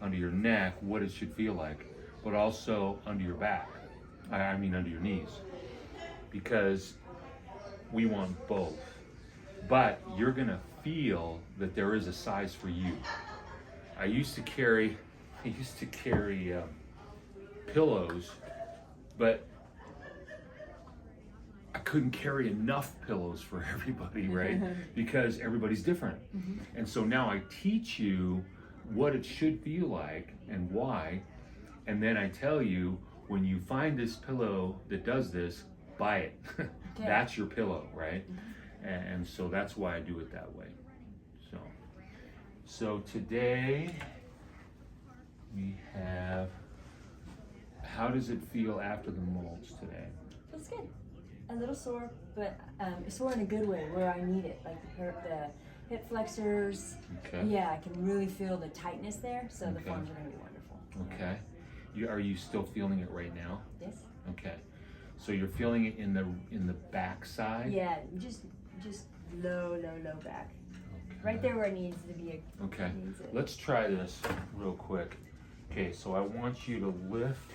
under your neck, what it should feel like, but also under your back. I mean under your knees, because we want both. But you're gonna feel that there is a size for you. I used to carry pillows, but I couldn't carry enough pillows for everybody, right? Because everybody's different. And so now I teach you what it should feel like and why, and then I tell you, when you find this pillow that does this, buy it. That's your pillow, right? And so that's why I do it that way. So today we have, how does it feel after the molds today? Feels good. A little sore, but sore in a good way, where I need it. Like the hip flexors. Okay. Yeah, I can really feel the tightness there, so the forms are going to be wonderful. Okay. Are you still feeling it right now? Yes. Okay. So you're feeling it in the back side? Yeah, just low back. Okay. Right there where it needs to be. Okay. Let's try this real quick. Okay, so I want you to lift.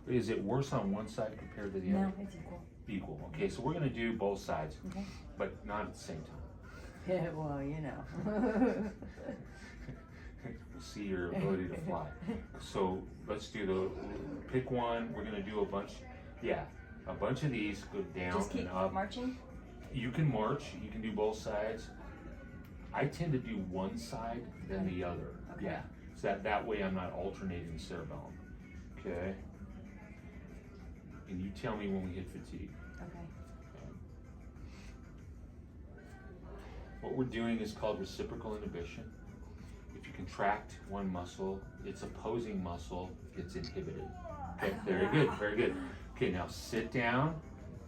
Is it worse on one side compared to the other? No, it's equal. Equal. Okay, so we're going to do both sides, but not at the same time. Yeah, well, you know. We'll see your ability to fly. So let's do pick one. We're going to do a bunch of these, go down Just keep and up. marching? You can march, you can do both sides. I tend to do one side, then the other. Okay. Yeah, so that way I'm not alternating the cerebellum. Okay? And you tell me when we hit fatigue. Okay. What we're doing is called reciprocal inhibition. If you contract one muscle, its opposing muscle gets inhibited. Okay, very good, very good. Okay, now sit down.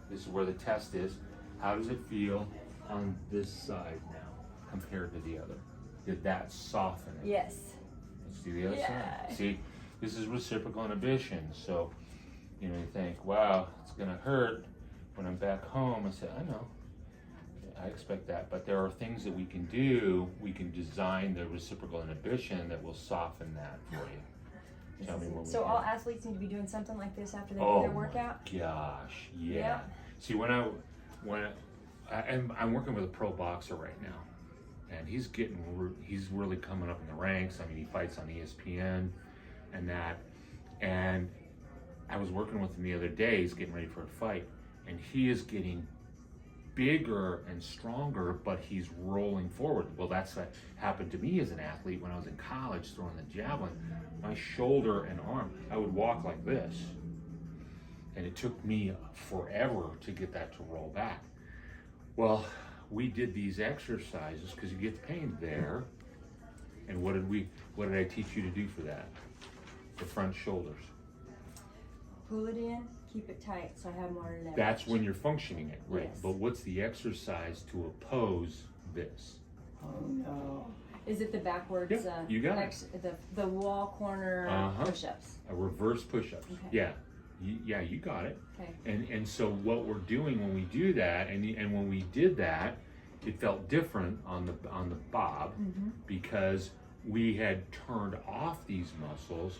This is where the test is. How does it feel on this side now compared to the other? Did that soften it? Yes. Let's do the other side. See, this is reciprocal inhibition. So, you think, wow, it's gonna hurt when I'm back home. I said, I know, I expect that, but there are things that we can do. We can design the reciprocal inhibition that will soften that for you. Tell me when so all athletes need to be doing something like this after they do Oh their workout? Gosh, yeah. See, I'm working with a pro boxer right now, and he's really coming up in the ranks. I mean, he fights on ESPN and that, and I was working with him the other day. He's getting ready for a fight, and he is getting bigger and stronger, but he's rolling forward. Well, that's what happened to me as an athlete when I was in college throwing the javelin. My shoulder and arm, I would walk like this, and it took me forever to get that to roll back. Well, we did these exercises because you get the pain there. And what did I teach you to do for that? The front shoulders. Pull it in, keep it tight so I have more leverage. That's when you're functioning it, right? Yes. But what's the exercise to oppose this? Oh no. Is it the backwards, you got it. The wall corner push-ups? A reverse push-ups. Okay. Yeah, you got it. Okay. And so what we're doing when we do that, and when we did that, it felt different on the bob because we had turned off these muscles.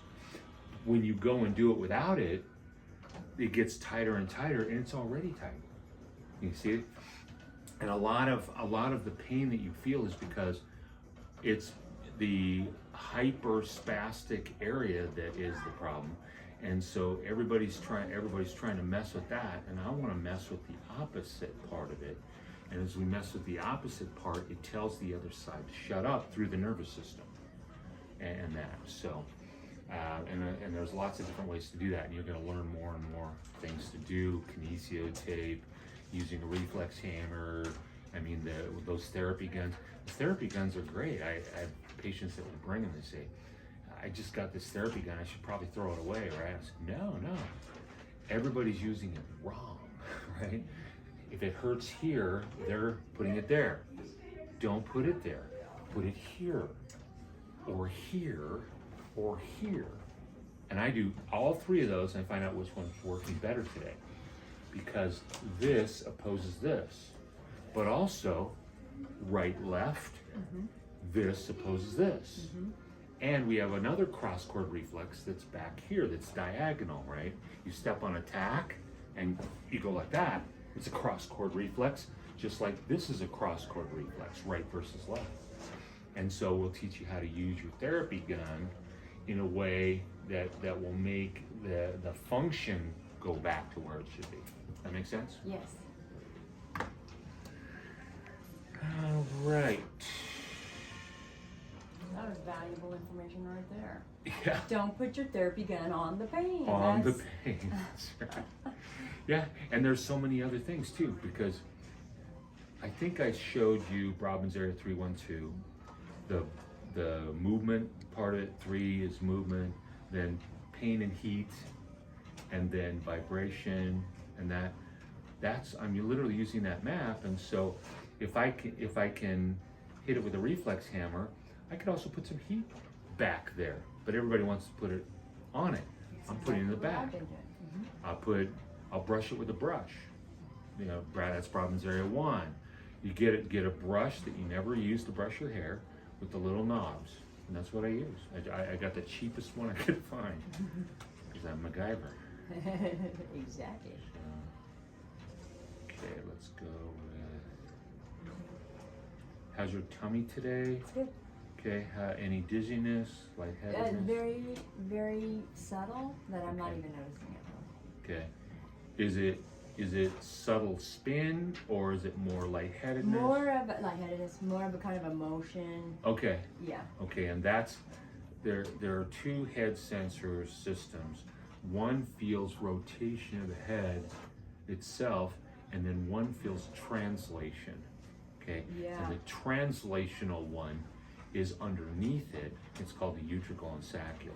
When you go and do it without it, it gets tighter and tighter, and it's already tight. You see it? And a lot of the pain that you feel is because it's the hyperspastic area that is the problem. And so everybody's trying to mess with that, and I want to mess with the opposite part of it. And as we mess with the opposite part, it tells the other side to shut up through the nervous system, and that. So, and there's lots of different ways to do that, and you're going to learn more and more things to do. Kinesio tape, using a reflex hammer. I mean, those therapy guns. The therapy guns are great. I have patients that will bring them and say, I just got this therapy gun, I should probably throw it away, right? I said, no. Everybody's using it wrong, right? If it hurts here, they're putting it there. Don't put it there. Put it here, or here, or here. And I do all three of those and I find out which one's working better today. Because this opposes this. But also, right, left, this opposes this. And we have another cross cord reflex that's back here, that's diagonal, right? You step on a tack and you go like that. It's a cross cord reflex, just like this is a cross cord reflex, right versus left. And so we'll teach you how to use your therapy gun in a way that will make the function go back to where it should be. That make sense? Yes. All right. That was valuable information right there. Yeah. Don't put your therapy gun on the pain. On the pain. That's right. Yeah, and there's so many other things too, because I think I showed you Brodmann's area 312. The movement part of it, 3 is movement, then pain and heat, and then vibration, and that's I'm literally using that map. And so if I can hit it with a reflex hammer, I could also put some heat back there. But everybody wants to put it on it. I'm putting it in the back. I'll brush it with a brush. You know, that's Brodmann's area 1. You get a brush that you never use to brush your hair with the little knobs, and that's what I use. I got the cheapest one I could find because I'm MacGyver. Exactly. Okay, let's go with. How's your tummy today? It's good. Okay, any dizziness, lightheadedness? Very, very subtle that I'm not even noticing it. Okay. Is it subtle spin, or is it more lightheadedness? More of a lightheadedness, more of a kind of emotion. Okay. Yeah. Okay, and that's there are 2 head sensor systems. One feels rotation of the head itself, and then one feels translation. Okay? Yeah. And the translational one is underneath it. It's called the utricle and saccule.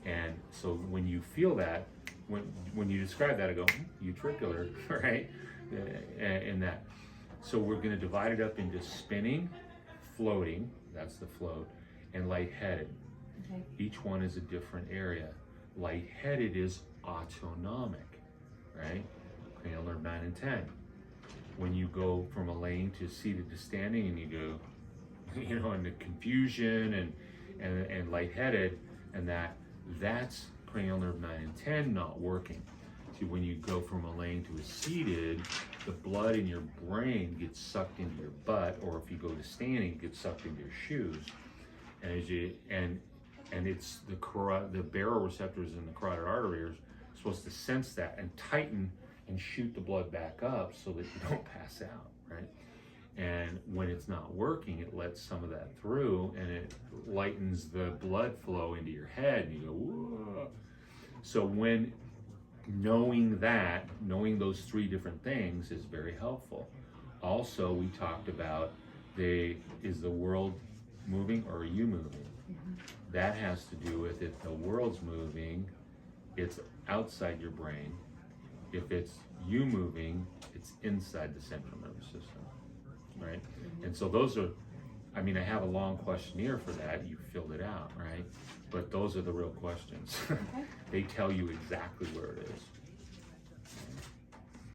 And so when you feel that, when you describe that, I go, utricular, right? And that. So we're going to divide it up into spinning, floating, that's the float, and lightheaded. Okay. Each one is a different area. Lightheaded is autonomic, right? Cranial nerve 9 and 10. When you go from a laying to seated to standing, and you go, you know, into confusion and lightheaded, and that's cranial nerve 9 and 10 not working. See, when you go from a laying to a seated, the blood in your brain gets sucked into your butt, or if you go to standing, it gets sucked into your shoes. And as you and it's the baroreceptors in the carotid artery are supposed to sense that and tighten and shoot the blood back up so that you don't pass out, right? And when it's not working, it lets some of that through, and it lightens the blood flow into your head, and you go, whoa. So when knowing those 3 different things is very helpful. Also, we talked about is the world moving or are you moving? That has to do with if the world's moving, it's outside your brain. If it's you moving, it's inside the central nervous system, right? And so those are, I have a long questionnaire for that. You filled it out, right? But those are the real questions. Okay. They tell you exactly where it is.